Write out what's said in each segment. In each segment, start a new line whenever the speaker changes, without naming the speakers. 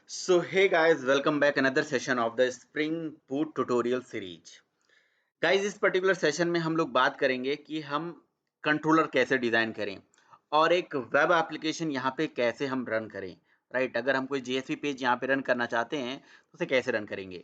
So hey guys, welcome back another session of the Spring Boot tutorial series. Guys, इस particular session में हम लोग बात करेंगे कि हम कंट्रोलर कैसे डिजाइन करें और एक वेब एप्लीकेशन यहाँ पे कैसे हम रन करें, राइट? अगर हम कोई जेएसपी पेज यहाँ पे रन करना चाहते हैं तो उसे कैसे रन करेंगे।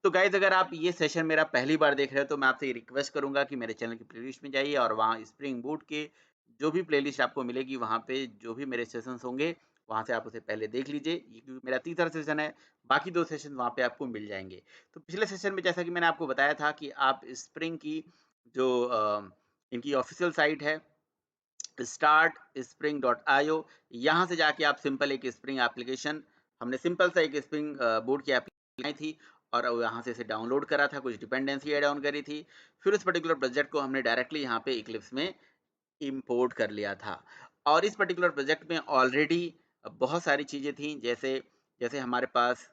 तो गाइज, अगर आप ये सेशन मेरा पहली बार देख रहे हो तो मैं आपसे रिक्वेस्ट करूंगा कि मेरे चैनल की प्लेलिस्ट में जाइए और वहाँ स्प्रिंग बूट के जो भी प्लेलिस्ट आपको मिलेगी वहाँ पे जो भी मेरे सेशंस होंगे वहाँ से आप उसे पहले देख लीजिए। ये क्योंकि मेरा तीसरा सेशन है, बाकी 2 सेशन वहाँ पे आपको मिल जाएँगे। तो पिछले सेशन में जैसा कि मैंने आपको बताया था कि आप स्प्रिंग की जो इनकी ऑफ़िशियल साइट है startspring.io, यहाँ से जाके आप सिंपल एक स्प्रिंग एप्लीकेशन, हमने सिंपल सा एक स्प्रिंग बोर्ड की एप्लीकेशन बनाई थी और यहाँ से इसे डाउनलोड करा था, कुछ डिपेंडेंसी ऐड ऑन करी थी। फिर उस पर्टिकुलर प्रोजेक्ट को हमने डायरेक्टली यहाँ पे इक्लिप्स में इम्पोर्ट कर लिया था। और इस पर्टिकुलर प्रोजेक्ट में ऑलरेडी बहुत सारी चीज़ें थी, जैसे जैसे हमारे पास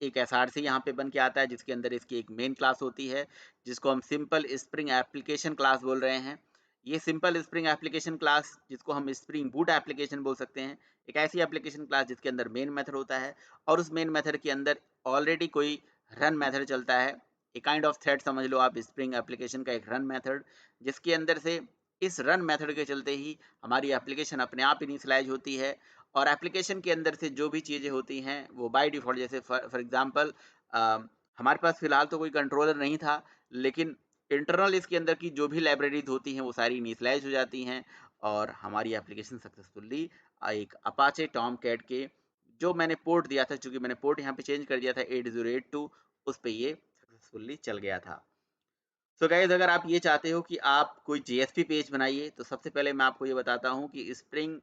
एक एसआरसी यहाँ पे बन के आता है जिसके अंदर इसकी एक मेन क्लास होती है जिसको हम सिंपल स्प्रिंग एप्लीकेशन क्लास बोल रहे हैं। ये सिंपल स्प्रिंग एप्लीकेशन क्लास, जिसको हम स्प्रिंग बूट एप्लीकेशन बोल सकते हैं, एक ऐसी एप्लीकेशन क्लास जिसके अंदर मेन मेथड होता है और उस मेन मेथड के अंदर ऑलरेडी कोई रन मेथड चलता है। एक काइंड ऑफ थ्रेड समझ लो आप, स्प्रिंग एप्लीकेशन का एक रन मेथड, जिसके अंदर से इस रन मेथड के चलते ही हमारी एप्लीकेशन अपने आप इनिशियलाइज होती है और एप्लीकेशन के अंदर से जो भी चीज़ें होती हैं वो बाय डिफ़ॉल्ट, जैसे फॉर एग्ज़ाम्पल हमारे पास फ़िलहाल तो कोई कंट्रोलर नहीं था, लेकिन इंटरनल इसके अंदर की जो भी लाइब्रेरीज़ होती हैं वो सारी इनिशियलाइज हो जाती हैं और हमारी एप्लीकेशन सक्सेसफुली एक अपाचे टॉमकैट के जो मैंने पोर्ट दिया था, चूँकि मैंने पोर्ट यहाँ पे चेंज कर दिया था 8082, उस पे ये सक्सेसफुली चल गया था। सो गाइज, अगर आप ये चाहते हो कि आप कोई जेएसपी पेज बनाइए तो सबसे पहले मैं आपको ये बताता हूँ कि spring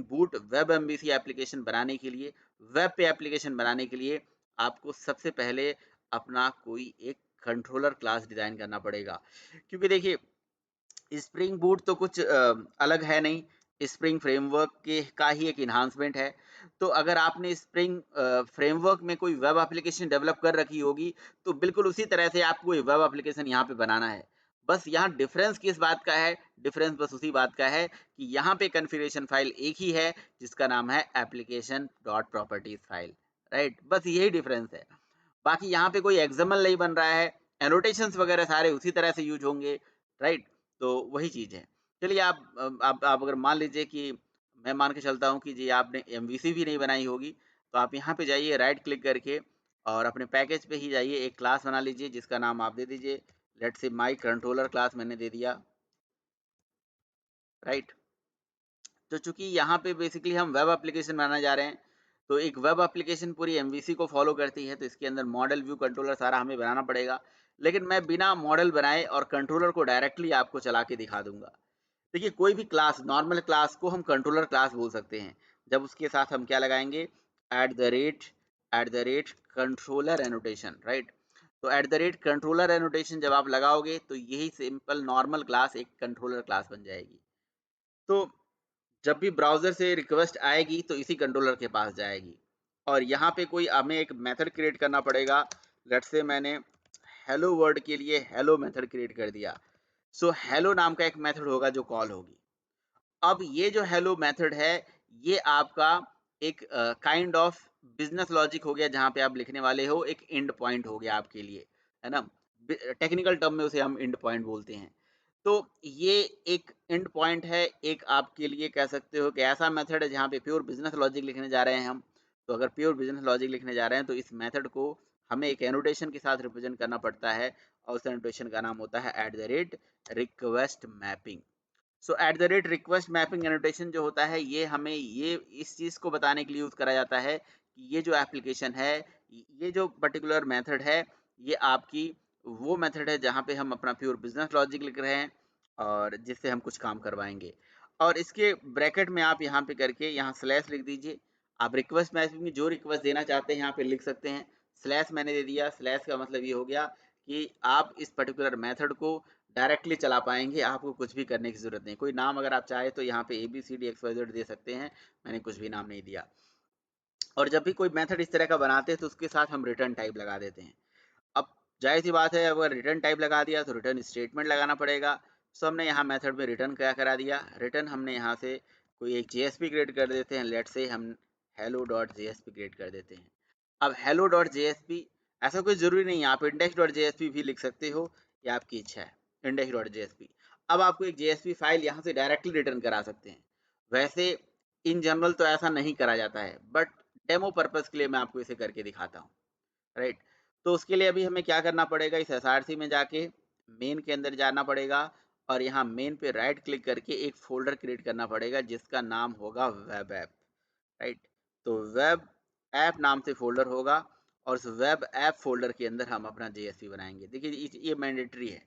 boot web MVC application बनाने के लिए, वेब पे एप्लीकेशन बनाने के लिए आपको सबसे पहले अपना कोई एक कंट्रोलर क्लास डिजाइन करना पड़ेगा। क्योंकि देखिए, स्प्रिंग बूट तो कुछ अलग है नहीं, स्प्रिंग फ्रेमवर्क के का ही एक इन्हांसमेंट है। तो अगर आपने स्प्रिंग फ्रेमवर्क में कोई वेब एप्लीकेशन डेवलप कर रखी होगी तो बिल्कुल उसी तरह से आपको कोई वेब एप्लीकेशन यहाँ पे बनाना है। बस यहाँ डिफरेंस किस बात का है? डिफरेंस बस उसी बात का है कि यहाँ पे कॉन्फ़िगरेशन फाइल एक ही है जिसका नाम है application dot properties file, right? बस यही डिफरेंस है। बाकी यहाँ पे कोई एक्सएमएल नहीं बन रहा है, एनोटेशंस वगैरह सारे उसी तरह से यूज होंगे, राइट? तो वही चीज़ है। चलिए, आप अगर मान लीजिए कि मैं मान के चलता हूँ कि जी आपने एमवीसी भी नहीं बनाई होगी, तो आप यहाँ पे जाइए, राइट क्लिक करके और अपने पैकेज पे ही जाइए, एक क्लास बना लीजिए जिसका नाम आप दे दीजिए, let's say my controller class मैंने दे दिया, राइट? तो चूंकि यहाँ पे बेसिकली हम वेब एप्लीकेशन बनाने जा रहे हैं, तो एक वेब एप्लीकेशन पूरी एमवीसी को फॉलो करती है, तो इसके अंदर मॉडल व्यू कंट्रोलर सारा हमें बनाना पड़ेगा। लेकिन मैं बिना मॉडल बनाए और कंट्रोलर को डायरेक्टली आपको चला के दिखा दूंगा। देखिए, कोई भी क्लास, नॉर्मल क्लास को हम कंट्रोलर क्लास बोल सकते हैं जब उसके साथ हम क्या लगाएंगे, at the rate controller annotation, right? तो at the rate controller annotation जब आप लगाओगे तो यही सिंपल नॉर्मल क्लास एक कंट्रोलर क्लास बन जाएगी। तो जब भी ब्राउज़र से रिक्वेस्ट आएगी तो इसी कंट्रोलर के पास जाएगी और यहाँ पे कोई हमें एक मेथड क्रिएट करना पड़ेगा। लेट्स से मैंने हेलो वर्ल्ड के लिए हेलो मेथड क्रिएट कर दिया। सो हेलो नाम का एक मेथड होगा जो कॉल होगी। अब ये जो हेलो मेथड है, ये आपका एक काइंड ऑफ बिजनेस लॉजिक हो गया जहाँ पे आप लिखने वाले हो, एक एंड पॉइंट हो गया आपके लिए, है ना? टेक्निकल टर्म में उसे हम एंड पॉइंट बोलते हैं। तो ये एक एंड पॉइंट है, एक आपके लिए कह सकते हो कि ऐसा मेथड है जहाँ पे प्योर बिजनेस लॉजिक लिखने जा रहे हैं हम। तो अगर प्योर बिजनेस लॉजिक लिखने जा रहे हैं तो इस मेथड को हमें एक एनोटेशन के साथ रिप्रेजेंट करना पड़ता है और उस एनोटेशन का नाम होता है eight the rate request mapping. So eight the rate request mapping annotation जो होता है, ये हमें ये इस चीज़ को बताने के लिए यूज़ करा जाता है कि ये जो एप्लीकेशन है, ये जो पर्टिकुलर मेथड है, ये आपकी वो मेथड है जहाँ पे हम अपना प्योर बिजनेस लॉजिक लिख रहे हैं और जिससे हम कुछ काम करवाएंगे। और इसके ब्रैकेट में आप यहाँ पे करके यहाँ स्लैश लिख दीजिए। आप रिक्वेस्ट मैपिंग में जो रिक्वेस्ट देना चाहते हैं यहाँ पे लिख सकते हैं। स्लैश मैंने दे दिया। स्लैश का मतलब ये हो गया कि आप इस पर्टिकुलर मेथड को डायरेक्टली चला पाएंगे, आपको कुछ भी करने की ज़रूरत नहीं। कोई नाम अगर आप चाहे तो यहाँ पे ABCD XYZ दे सकते हैं, मैंने कुछ भी नाम नहीं दिया। और जब भी कोई मेथड इस तरह का बनाते हैं तो उसके साथ हम रिटर्न टाइप लगा देते हैं। अब जाहिर सी बात है, अगर रिटर्न टाइप लगा दिया तो रिटर्न स्टेटमेंट लगाना पड़ेगा। सो हमने यहाँ मेथड में रिटर्न क्या करा दिया, रिटर्न हमने यहाँ से कोई एक JSP क्रिएट कर देते हैं, लेट से हम hello.jsp क्रिएट कर देते हैं। अब hello.jsp ऐसा कोई जरूरी नहीं है, आप index.jsp भी लिख सकते हो, ये आपकी इच्छा है, index.jsp। अब आपको एक JSP फाइल यहाँ से डायरेक्टली रिटर्न करा सकते हैं। वैसे इन जनरल तो ऐसा नहीं करा जाता है, बट डेमो पर्पज के लिए मैं आपको इसे करके दिखाता हूँ, राइट। तो उसके लिए अभी हमें क्या करना पड़ेगा, इस SRC में जाके मेन के अंदर जाना पड़ेगा और यहाँ मेन पे राइट क्लिक करके एक फोल्डर क्रिएट करना पड़ेगा जिसका नाम होगा वेब ऐप, राइट। तो वेब ऐप नाम से फोल्डर होगा और उस वेब ऐप फोल्डर के अंदर हम अपना JSP बनाएंगे। देखिए ये मैंडेटरी है,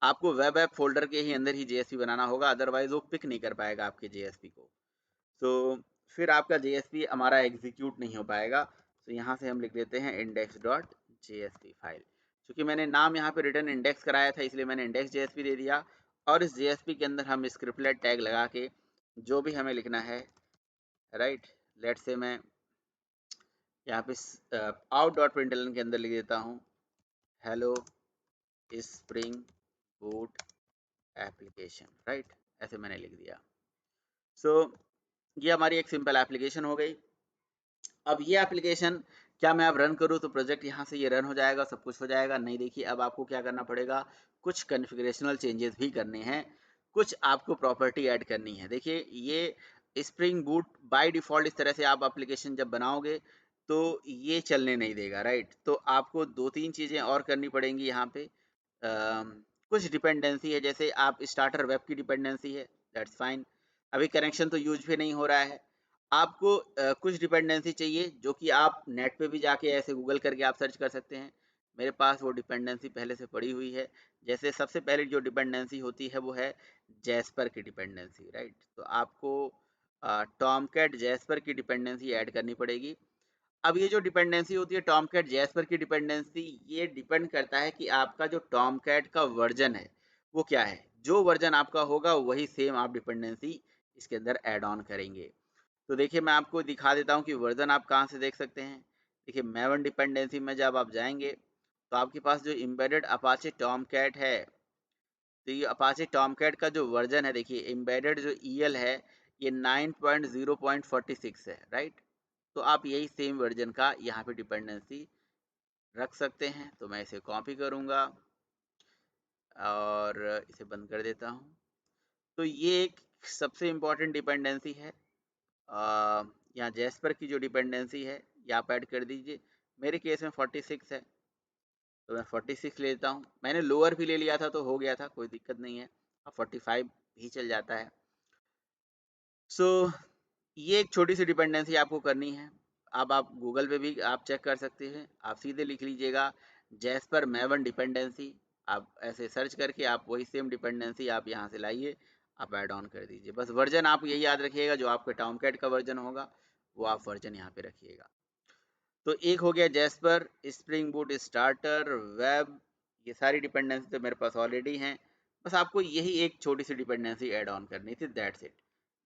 आपको वेब ऐप फोल्डर के ही अंदर ही JSP बनाना होगा, अदरवाइज वो पिक नहीं कर पाएगा आपके JSP को। तो फिर आपका JSP हमारा एग्जीक्यूट नहीं हो पाएगा। तो यहाँ से हम लिख देते हैं index.jsp फाइल। क्योंकि मैंने नाम यहाँ पे रिटर्न इंडेक्स कराया था, इसलिए मैंने index.jsp दे दिया और इस JSP के अंदर हम स्क्रिप्टलेट टैग लगा के जो भी हमें लिखना है, राइट। लेट से मैं यहाँ पे out.println के अंदर लिख देता हूँ hello spring boot application, right. ऐसे मैंने लिख दिया। सो ये हमारी एक सिंपल एप्लीकेशन हो गई। अब ये एप्लीकेशन क्या मैं अब रन करूँ तो प्रोजेक्ट यहाँ से ये रन हो जाएगा, सब कुछ हो जाएगा? नहीं, देखिए अब आपको क्या करना पड़ेगा, कुछ कॉन्फ़िगरेशनल चेंजेस भी करने हैं, कुछ आपको प्रॉपर्टी ऐड करनी है। देखिए ये स्प्रिंग बूट बाय डिफ़ॉल्ट इस तरह से आप एप्लीकेशन जब बनाओगे तो ये चलने नहीं देगा, राइट। तो आपको 2-3 चीज़ें और करनी पड़ेंगी यहाँ पे। कुछ डिपेंडेंसी है, जैसे आप स्टार्टर वेब की डिपेंडेंसी है, दैट्स फाइन। अभी कनेक्शन तो यूज भी नहीं हो रहा है। आपको कुछ डिपेंडेंसी चाहिए जो कि आप नेट पे भी जाके ऐसे गूगल करके आप सर्च कर सकते हैं। मेरे पास वो डिपेंडेंसी पहले से पड़ी हुई है। जैसे सबसे पहले जो डिपेंडेंसी होती है वो है जैस्पर की डिपेंडेंसी, राइट। तो आपको टॉमकैट जैस्पर की डिपेंडेंसी ऐड करनी पड़ेगी। अब ये जो डिपेंडेंसी होती है टॉमकैट जैस्पर की डिपेंडेंसी, ये डिपेंड करता है कि आपका जो टॉमकैट का वर्जन है वो क्या है। जो वर्जन आपका होगा वही सेम आप डिपेंडेंसी इसके अंदर ऐड ऑन करेंगे। तो देखिए मैं आपको दिखा देता हूँ कि वर्जन आप कहाँ से देख सकते हैं। देखिए मैवन डिपेंडेंसी में जब आप जाएंगे तो आपके पास जो एम्बेडेड अपाचे टॉमकैट है, तो ये अपाचे टॉमकैट का जो वर्जन है, देखिए एम्बेडेड जो ईएल है ये 9.0.46 है, राइट। तो आप यही सेम वर्जन का यहाँ पे डिपेंडेंसी रख सकते हैं। तो मैं इसे कॉपी करूँगा और इसे बंद कर देता हूँ। तो ये एक सबसे इम्पॉर्टेंट डिपेंडेंसी है। यहाँ जैस्पर की जो डिपेंडेंसी है ये आप ऐड कर दीजिए। मेरे केस में 46 है तो मैं 46 लेता हूँ। मैंने लोअर भी ले लिया था तो हो गया था, कोई दिक्कत नहीं है। अब 45 भी चल जाता है। सो ये एक छोटी सी डिपेंडेंसी आपको करनी है। अब आप गूगल पे भी आप चेक कर सकते हैं, आप सीधे लिख लीजिएगा जैस्पर मैवन डिपेंडेंसी। आप ऐसे सर्च करके आप वही सेम डिपेंडेंसी आप यहाँ से लाइए, आप ऐड ऑन कर दीजिए। बस वर्जन आप यही याद रखिएगा, जो आपके टॉमकैट का वर्जन होगा वो आप वर्जन यहाँ पे रखिएगा। तो एक हो गया jasper, spring boot starter, web, ये सारी डिपेंडेंसी तो मेरे पास ऑलरेडी हैं। बस आपको यही एक छोटी सी डिपेंडेंसी ऐड ऑन करनी थी, दैट्स इट।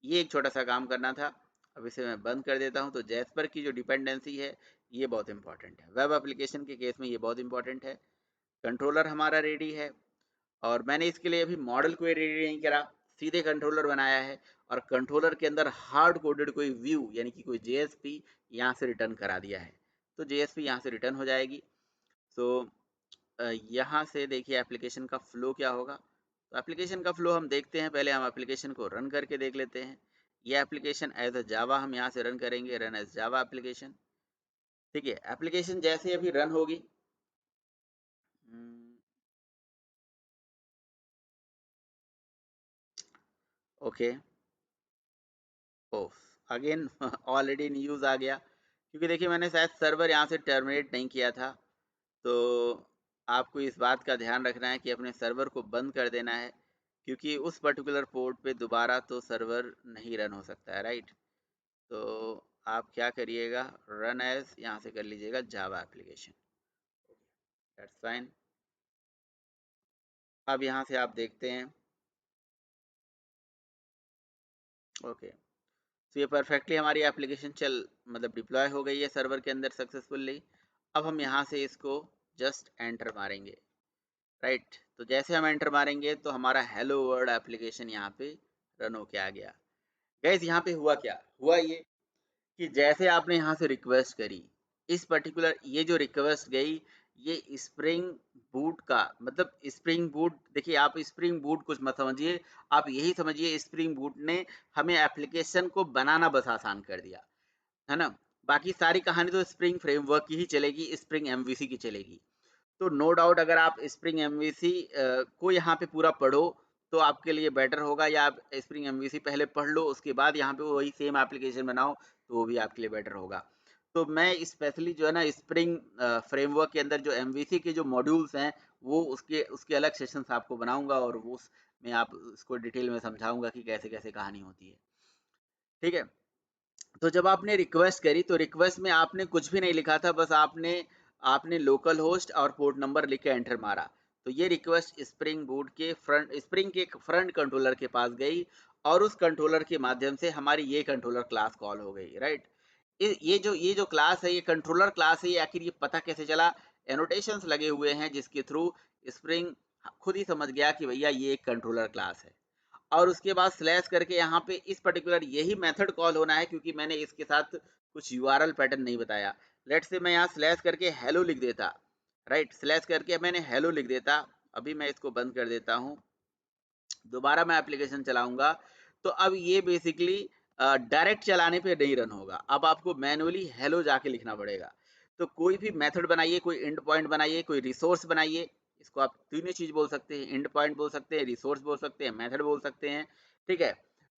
ये एक छोटा सा काम करना था। अब इसे मैं बंद कर देता हूँ। तो जैस्पर की जो डिपेंडेंसी है ये बहुत इंपॉर्टेंट है, वेब एप्लीकेशन के केस में ये बहुत इंपॉर्टेंट है। कंट्रोलर हमारा रेडी है और मैंने इसके लिए अभी मॉडल को रेडी नहीं करा, सीधे कंट्रोलर बनाया है और कंट्रोलर के अंदर हार्ड कोडेड कोई व्यू यानी कि कोई JSP यहाँ से रिटर्न करा दिया है। तो JSP यहाँ से रिटर्न हो जाएगी। तो यहाँ से देखिए एप्लीकेशन का फ्लो क्या होगा। तो एप्लीकेशन का फ्लो हम देखते हैं, पहले हम एप्लीकेशन को रन करके देख लेते हैं। ये एप्लीकेशन एज अ जावा हम यहाँ से रन करेंगे, रन एज जावा एप्लीकेशन। ठीक है, एप्लीकेशन जैसे अभी रन होगी, ओके, ओफ, अगेन ऑलरेडी न्यूज़ आ गया। क्योंकि देखिए मैंने शायद सर्वर यहाँ से टर्मिनेट नहीं किया था। तो आपको इस बात का ध्यान रखना है कि अपने सर्वर को बंद कर देना है, क्योंकि उस पर्टिकुलर पोर्ट पे दोबारा तो सर्वर नहीं रन हो सकता है, राइट। तो आप क्या करिएगा, रन एज यहाँ से कर लीजिएगा जावा एप्लीकेशन, दैट्स फाइन। अब यहाँ से आप देखते हैं, ओके। तो ये परफेक्टली हमारी एप्लीकेशन मतलब डिप्लॉय हो गई है सर्वर के अंदर सक्सेसफुली। अब हम यहाँ से इसको जस्ट एंटर मारेंगे, राइट। तो जैसे हम एंटर मारेंगे तो हमारा हेलो वर्ल्ड एप्लीकेशन यहाँ पे रन होके आ गया। गाइस यहाँ पे हुआ क्या हुआ, ये कि जैसे आपने यहाँ से रिक्वेस्ट करी, इस पर्टिकुलर ये जो रिक्वेस्ट गई, ये स्प्रिंग बूट का मतलब स्प्रिंग बूट देखिए आप स्प्रिंग बूट कुछ मत समझिए, आप यही समझिए स्प्रिंग बूट ने हमें एप्लीकेशन को बनाना बस आसान कर दिया, है ना? बाकी सारी कहानी तो स्प्रिंग फ्रेमवर्क की ही चलेगी, स्प्रिंग एमवीसी की चलेगी। तो नो डाउट अगर आप स्प्रिंग एमवीसी को यहाँ पे पूरा पढ़ो तो आपके लिए बेटर होगा, या आप स्प्रिंग एमवीसी पहले पढ़ लो उसके बाद यहाँ पे वही सेम एप्लीकेशन बनाओ तो वो भी आपके लिए बेटर होगा। तो मैं स्पेशली जो है ना स्प्रिंग फ्रेमवर्क के अंदर जो एमवीसी के जो मॉड्यूल्स हैं वो उसके उसके अलग सेशंस आपको बनाऊंगा और वो में आप उसको डिटेल में समझाऊंगा कि कैसे कैसे कहानी होती है। ठीक है, तो जब आपने रिक्वेस्ट करी तो रिक्वेस्ट में आपने कुछ भी नहीं लिखा था, बस आपने आपने लोकल होस्ट और पोर्ट नंबर लिख के एंटर मारा। तो ये रिक्वेस्ट स्प्रिंग के फ्रंट कंट्रोलर के पास गई और उस कंट्रोलर के माध्यम से हमारी ये कंट्रोलर क्लास कॉल हो गई, राइट? ये जो क्लास है, ये कंट्रोलर क्लास है, ये आखिर ये पता कैसे चला? एनोटेशंस लगे हुए हैं जिसके थ्रू स्प्रिंग खुद ही समझ गया कि भैया ये एक कंट्रोलर क्लास है। और उसके बाद स्लैश करके यहाँ पे इस पर्टिकुलर यही मेथड कॉल होना है, क्योंकि मैंने इसके साथ कुछ यूआरएल पैटर्न नहीं बताया। लेट से मैं यहाँ स्लैश करके हेलो लिख देता, राइट? स्लैश करके मैंने हेलो लिख देता। अभी मैं इसको बंद कर देता हूँ, दोबारा मैं एप्लीकेशन चलाऊंगा तो अब ये बेसिकली डायरेक्ट चलाने पे नहीं रन होगा, अब आपको मैनुअली हेलो जाके लिखना पड़ेगा। तो कोई भी मेथड बनाइए, कोई एंड पॉइंट बनाइए, कोई रिसोर्स बनाइए, इसको आप तीनों चीज बोल सकते हैं, एंड पॉइंट बोल सकते हैं, रिसोर्स बोल सकते हैं, मेथड बोल सकते हैं। ठीक है,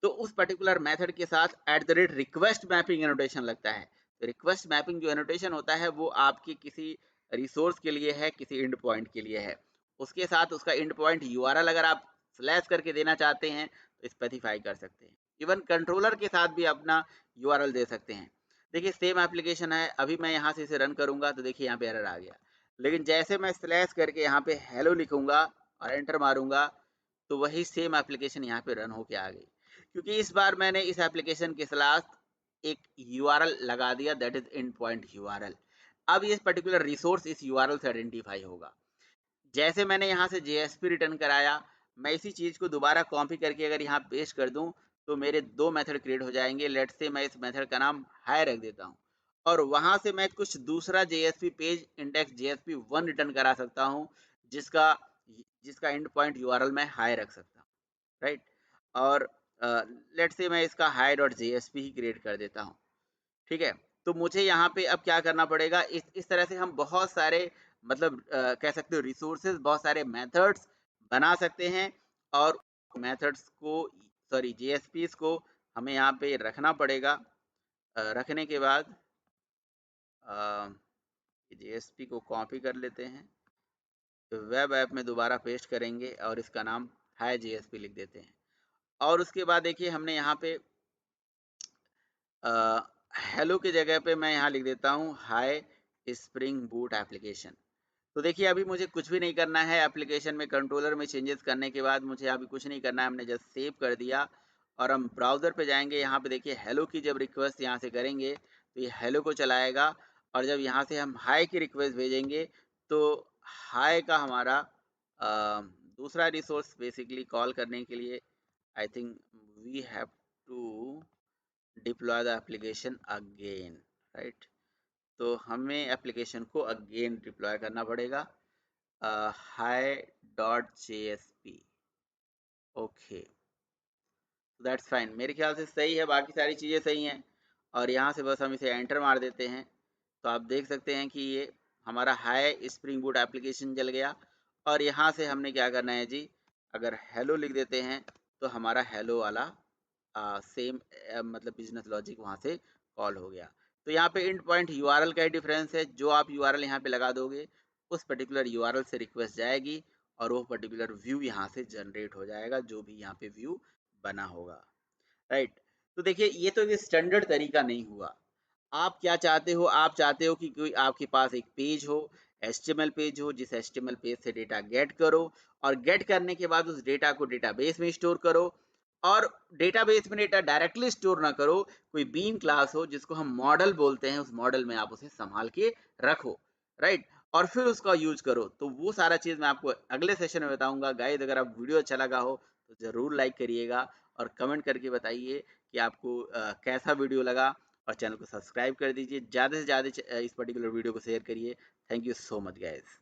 तो उस पर्टिकुलर मेथड के साथ @रिक्वेस्ट मैपिंग एनोटेशन लगता है। तो रिक्वेस्ट मैपिंग जो एनोटेशन होता है वो आपके किसी रिसोर्स के लिए है, किसी एंड पॉइंट के लिए है। उसके साथ उसका एंड पॉइंट यूआरएल अगर आप स्लैश करके देना चाहते हैं तो स्पेसिफाई कर सकते हैं। इवन कंट्रोलर के साथ भी अपना यूआरएल दे सकते हैं। देखिए सेम एप्लीकेशन है, अभी मैं यहाँ से इसे रन करूंगा तो देखिए यहाँ पे एरर आ गया, लेकिन जैसे मैं स्लैश करके यहाँ पे हेलो लिखूंगा और एंटर मारूंगा तो वही सेम एप्लीकेशन यहाँ पे रन होके आ गई, क्योंकि इस बार मैंने इस एप्लीकेशन के साथ एक यूआरएल लगा दिया, that is and point URL. अब ये पर्टिकुलर रिसोर्स इस यूआरएल से आइडेंटिफाई होगा। जैसे मैंने यहाँ से जेएसपी रिटर्न कराया, मैं इसी चीज को दोबारा कॉपी करके अगर यहाँ पेस्ट कर दूं तो मेरे दो मेथड क्रिएट हो जाएंगे। लेट से मैं इस मेथड का नाम हाई रख देता हूँ और वहां से मैं कुछ दूसरा JSP page index JSP 1 return करा सकता हूँ, जिसका जिसका एंड पॉइंट यूआरएल मैं हाई रख सकता हूँ, राइट? और लेट से मैं इसका हाई डॉट जेएसपी ही क्रिएट कर देता हूँ। ठीक है, तो मुझे यहाँ पे अब क्या करना पड़ेगा, इस तरह से हम बहुत सारे मतलब कह सकते हो रिसोर्सेज, बहुत सारे मेथड्स बना सकते हैं और मेथड्स को सॉरी जेएसपीस को हमें यहाँ पे रखना पड़ेगा। रखने के बाद जेएसपी को कॉपी कर लेते हैं, तो वेब ऐप में दोबारा पेस्ट करेंगे और इसका नाम हाई जेएसपी लिख देते हैं। और उसके बाद देखिए हमने यहाँ पे हेलो की जगह पे मैं यहाँ लिख देता हूँ हाई स्प्रिंग बूट एप्लीकेशन। तो देखिए अभी मुझे कुछ भी नहीं करना है, एप्लीकेशन में कंट्रोलर में चेंजेस करने के बाद मुझे अभी कुछ नहीं करना है, हमने जस्ट सेव कर दिया। और हम ब्राउज़र पे जाएंगे, यहाँ पे देखिए हेलो की जब रिक्वेस्ट यहाँ से करेंगे तो ये हेलो को चलाएगा, और जब यहाँ से हम हाई की रिक्वेस्ट भेजेंगे तो हाई का हमारा दूसरा रिसोर्स बेसिकली कॉल करने के लिए I think we have to deploy the application again, right? तो हमें एप्लीकेशन को अगेन डिप्लॉय करना पड़ेगा hi dot JSP. Okay, that's fine, मेरे ख्याल से सही है, बाकी सारी चीज़ें सही हैं। और यहाँ से बस हम इसे एंटर मार देते हैं तो आप देख सकते हैं कि ये हमारा हाई स्प्रिंग बूट एप्लीकेशन चल गया। और यहाँ से हमने क्या करना है जी, अगर हेलो लिख देते हैं तो हमारा हेलो वाला सेम मतलब बिजनेस लॉजिक वहाँ से कॉल हो गया। तो यहाँ पे एंड पॉइंट यूआरएल का ही डिफरेंस है, जो आप यूआरएल यहाँ पे लगा दोगे उस पर्टिकुलर यूआरएल से रिक्वेस्ट जाएगी और वो पर्टिकुलर व्यू यहाँ से जनरेट हो जाएगा, जो भी यहाँ पे व्यू बना होगा, राइट? तो देखिए ये तो स्टैंडर्ड तरीका नहीं हुआ। आप क्या चाहते हो, आप चाहते हो कि कोई आपके पास एक पेज हो, एचटीएमएल पेज हो, जिस एचटीएमएल पेज से डेटा गेट करो और गेट करने के बाद उस डेटा को डेटाबेस में स्टोर करो, और डेटाबेस में डेटा डायरेक्टली स्टोर ना करो, कोई बीम क्लास हो जिसको हम मॉडल बोलते हैं, उस मॉडल में आप उसे संभाल के रखो, राइट? और फिर उसका यूज करो। तो वो सारा चीज मैं आपको अगले सेशन में बताऊंगा। गाइस अगर आप वीडियो अच्छा लगा हो तो जरूर लाइक करिएगा और कमेंट करके बताइए कि आपको कैसा वीडियो लगा। और चैनल को सब्सक्राइब कर दीजिए। ज़्यादा से ज़्यादा इस पर्टिकुलर वीडियो को शेयर करिए। Thank you so much guys.